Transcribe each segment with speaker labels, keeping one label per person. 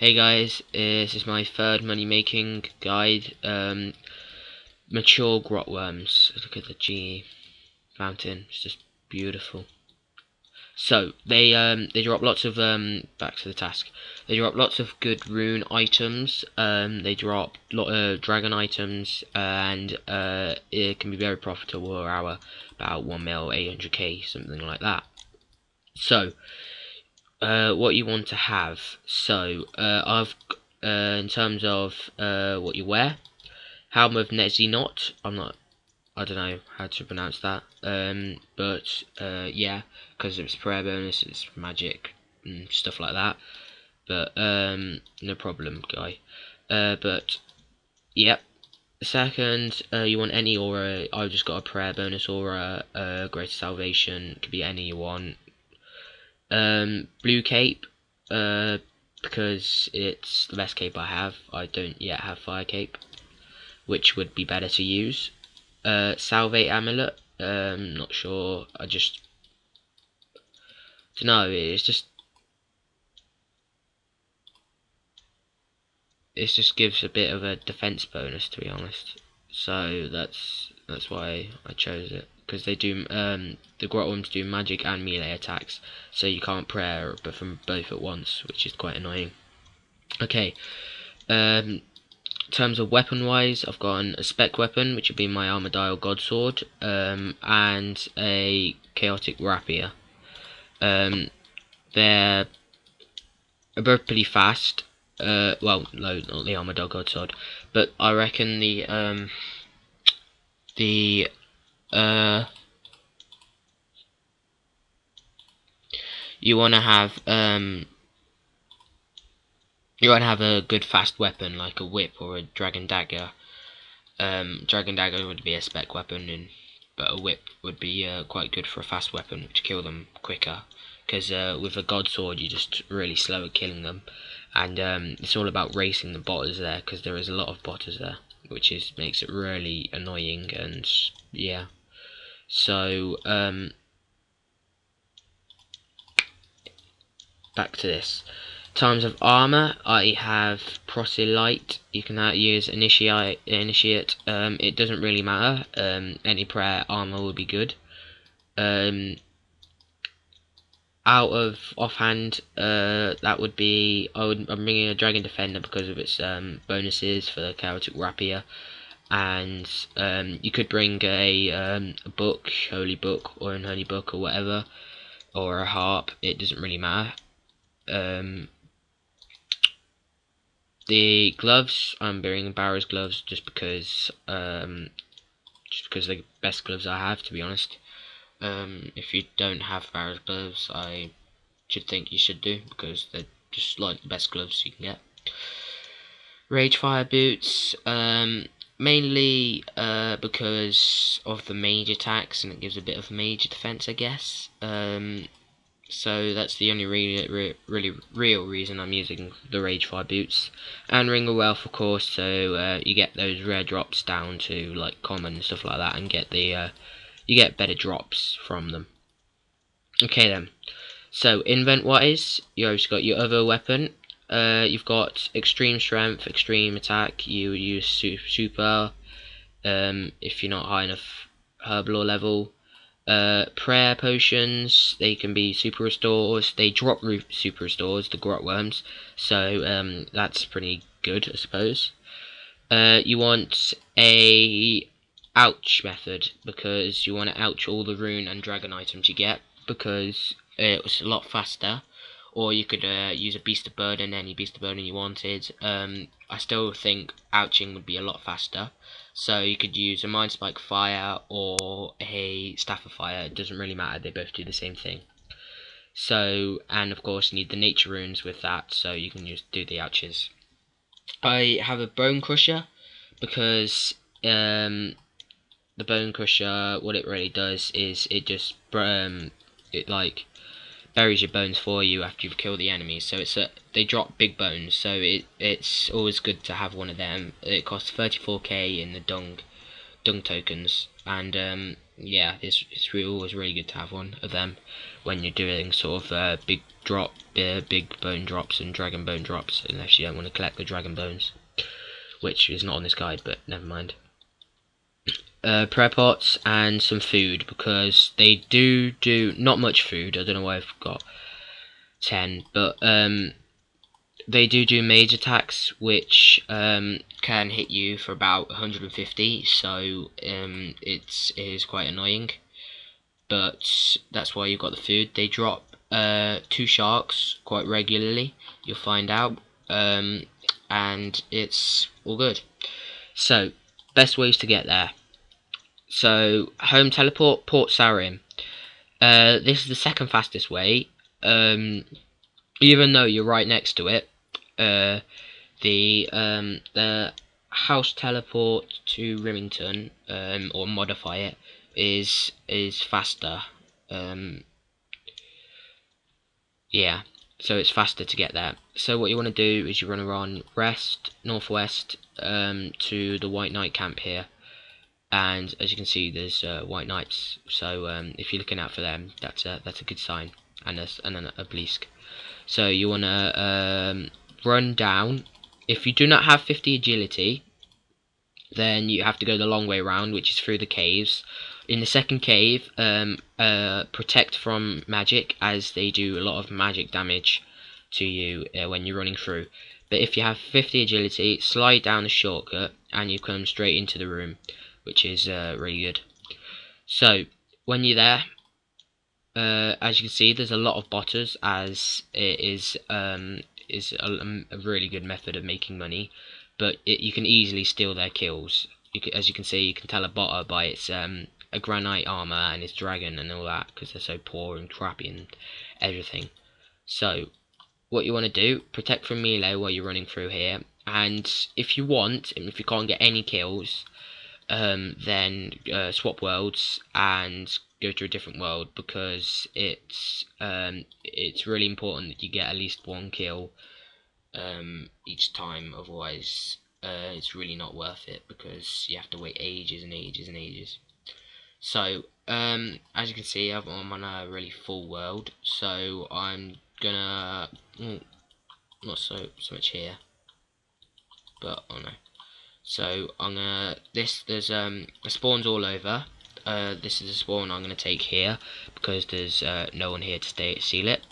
Speaker 1: Hey guys, this is my third money making guide. Mature grotworms. Look at the G mountain, it's just beautiful. So they drop lots of back to the task. They drop lots of good rune items. They drop dragon items, and it can be very profitable per hour, about 1 mil, 800k, something like that. So what you want to have. So I've in terms of what you wear, helm of Nezinot. I don't know how to pronounce that. But yeah, because it's prayer bonus, it's magic and stuff like that. But no problem, guy. But yep. Second, you want any aura. I've just got a prayer bonus aura, greater salvation. Could be any you want. Blue cape, because it's the best cape I have. I don't yet have fire cape, which would be better to use. Salvate amulet, not sure. I just don't know. It just gives a bit of a defense bonus, to be honest. So that's why I chose it, because they do the grotworms do magic and melee attacks, so you can't prayer but from both at once, which is quite annoying. Okay, in terms of weapon wise, I've got a spec weapon, which would be my Armadile Godsword, and a chaotic rapier. They're both pretty fast. Well, no, not the Armadile Godsword, but I reckon the you want to have a good fast weapon like a whip or a dragon dagger. Dragon dagger would be a spec weapon, but a whip would be quite good for a fast weapon to kill them quicker. Because with a god sword, you're just really slow at killing them, and it's all about racing the botters there, because there is a lot of botters there, which makes it really annoying. And yeah, so back to this. Times of armor, I have proselyte. You can use initiate. It doesn't really matter. Any prayer armor will be good. Out of offhand, that would be I'm bringing a dragon defender because of its bonuses for the chaotic rapier, and you could bring a book, holy book, or an holy book, or whatever, or a harp. It doesn't really matter. The gloves, I'm bringing Barrow's gloves just because they're the best gloves I have, to be honest. If you don't have Barrow's gloves, I should think you should do, because they're just like the best gloves you can get. Rage fire boots, mainly because of the mage attacks, and it gives a bit of mage defense, I guess. So that's the only really real reason I'm using the Rage Fire boots. And Ring of Wealth, of course, so you get those rare drops down to like common and stuff like that, and get the you get better drops from them. Okay then. So invent wise, you also got your other weapon. You've got extreme strength, extreme attack. You use super if you're not high enough herbal level. Prayer potions, they can be super restores. They drop super restores, the grotworms, so that's pretty good, I suppose. You want a ouch method, because you want to ouch all the rune and dragon items you get, because it's a lot faster. Or you could use a beast of burden, any beast of burden you wanted. I still think ouching would be a lot faster. So you could use a Mind Spike Fire or a Staff of Fire. It doesn't really matter, they both do the same thing. So, and of course you need the nature runes with that, so you can do the ouches. I have a Bone Crusher, because the Bone Crusher, what it really does is it just it like buries your bones for you after you've killed the enemies. So they drop big bones, so it's always good to have one of them. It costs 34k in the dung tokens, and yeah, it's always really good to have one of them when you're doing sort of big drop big bone drops and dragon bone drops, unless you don't want to collect the dragon bones, which is not on this guide, but never mind. Prayer pots and some food, because they do not much food. I don't know why I've got 10, but they do mage attacks, which can hit you for about 150, so it is quite annoying. But that's why you've got the food. They drop 2 sharks quite regularly, you'll find out, and it's all good. So, best ways to get there. So, home teleport, Port Sarim. This is the second fastest way. Even though you're right next to it, the house teleport to Rimington, or modify it, is faster. Yeah, so it's faster to get there. So what you want to do is you run around northwest to the White Knight camp here, and as you can see, there's White Knights. So if you're looking out for them, that's a good sign, and an obelisk. So you want to run down. If you do not have 50 agility, then you have to go the long way around, which is through the caves. In the second cave, protect from magic, as they do a lot of magic damage to you when you're running through. But if you have 50 agility, slide down the shortcut and you come straight into the room, which is really good. So when you're there, as you can see, there's a lot of botters, as it is a really good method of making money. But you can easily steal their kills. As you can see, you can tell a botter by its a granite armor and its dragon and all that, because they're so poor and crappy and everything. So what you want to do, protect from melee while you're running through here, and if you want, and if you can't get any kills, then swap worlds and go to a different world, because it's really important that you get at least 1 kill each time. Otherwise it's really not worth it, because you have to wait ages and ages and ages. So as you can see, I'm on a really full world, so I'm gonna not so much here, but oh no. So I'm gonna there's spawns all over. This is a spawn I'm gonna take here, because there's no one here to seal it.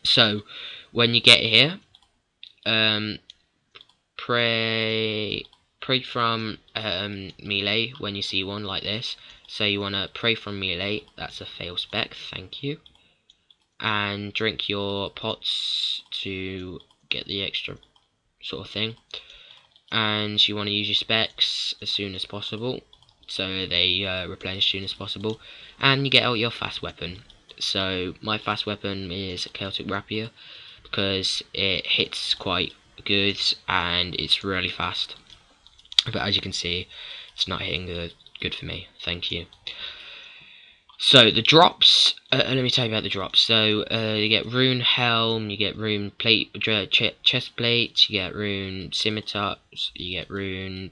Speaker 1: So when you get here, pray from melee when you see one like this. So you want to pray from melee. That's a fail spec, thank you. And drink your pots to get the extra sort of thing. And you want to use your specs as soon as possible, so they replenish as soon as possible. And you get out your fast weapon. So my fast weapon is a Celtic Rapier, because it hits quite good and it's really fast. But as you can see, it's not hitting good for me, thank you. So the drops, let me tell you about the drops. So you get rune helm, you get rune plate, chest plate, you get rune scimitars, you get rune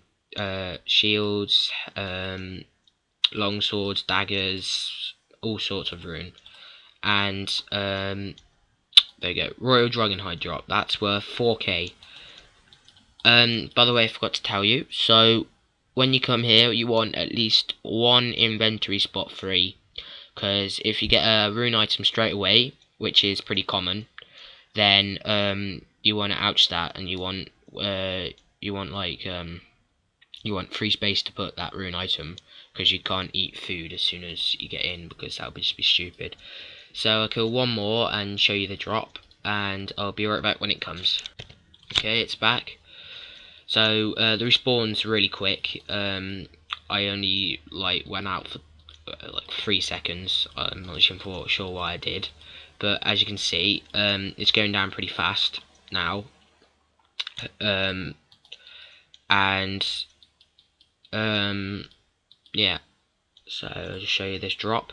Speaker 1: shields, long swords, daggers, all sorts of rune. And there you go, Royal Dragonhide drop, that's worth 4k. By the way, I forgot to tell you, so when you come here, you want at least 1 inventory spot free, because if you get a rune item straight away, which is pretty common, then you want to ouch that, and you want free space to put that rune item, because you can't eat food as soon as you get in, because that would just be stupid. So I'll kill 1 more and show you the drop, and I'll be right back when it comes. Okay, it's back. So the respawn's really quick. I only went out for 3 seconds. I'm not sure why I did, but as you can see, it's going down pretty fast now. Yeah. So I'll just show you this drop.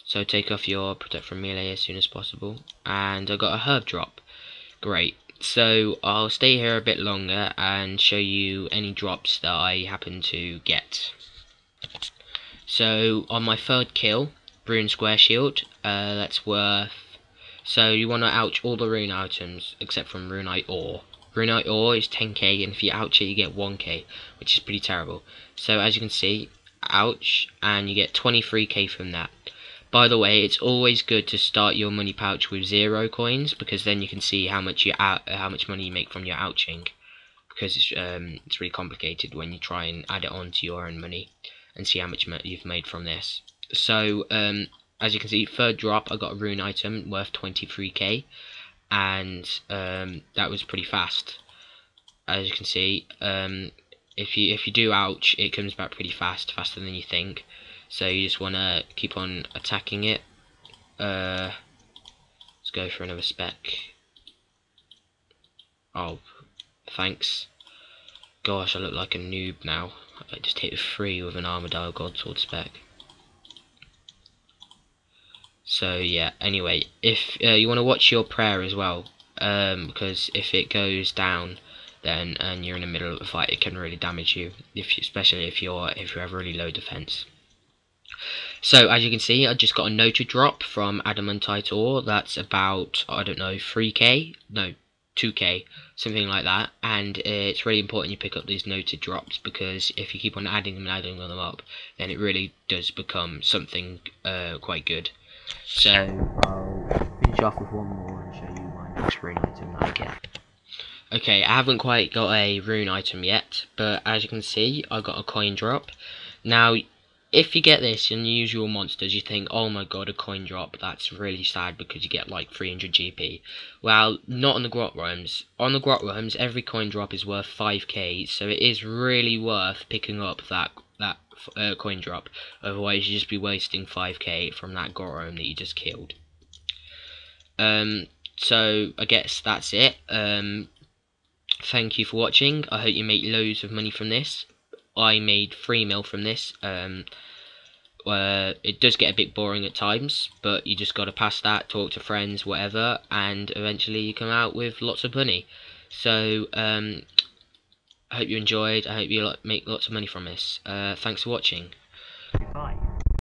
Speaker 1: So take off your protect from melee as soon as possible, and I got a herb drop. Great. So I'll stay here a bit longer and show you any drops that I happen to get. So on my 3rd kill, rune square shield. That's worth. So you want to ouch all the rune items except from runite ore. Runite ore is 10k, and if you ouch it, you get 1k, which is pretty terrible. So as you can see, ouch, and you get 23k from that. By the way, it's always good to start your money pouch with 0 coins, because then you can see how much money you make from your ouching. Because it's really complicated when you try and add it on to your own money and see how much you've made from this. So as you can see, third drop I got a rune item worth 23k, and that was pretty fast. As you can see, if you do ouch, it comes back pretty fast, faster than you think. So you just want to keep on attacking it. Let's go for another spec. Oh, thanks. Gosh, I look like a noob now. I just hit 3 with an Armadillo Godsword spec. So yeah, anyway, if you want to watch your prayer as well, because if it goes down, then and you're in the middle of a fight, it can really damage you, especially if you have really low defense. So as you can see, I just got a noted drop from adamantite ore. That's about, I don't know, 3k, no, 2k, something like that. And it's really important you pick up these noted drops, because if you keep on adding them and adding them up, then it really does become something quite good. So I'll finish off with one more and show you my next rune item that I get. Okay, I haven't quite got a rune item yet, but as you can see, I got a coin drop. Now, if you get this in usual monsters, you think, oh my god, a coin drop, that's really sad because you get like 300 GP. Well, not on the grotworms. On the grotworms, every coin drop is worth 5k, so it is really worth picking up that coin drop. Otherwise, you just be wasting 5k from that grotworm that you just killed. So I guess that's it. Thank you for watching. I hope you make loads of money from this. I made 3 mil from this. It does get a bit boring at times, but you just got to pass that, talk to friends, whatever, and eventually you come out with lots of money. So I hope you enjoyed. I hope you make lots of money from this. Thanks for watching.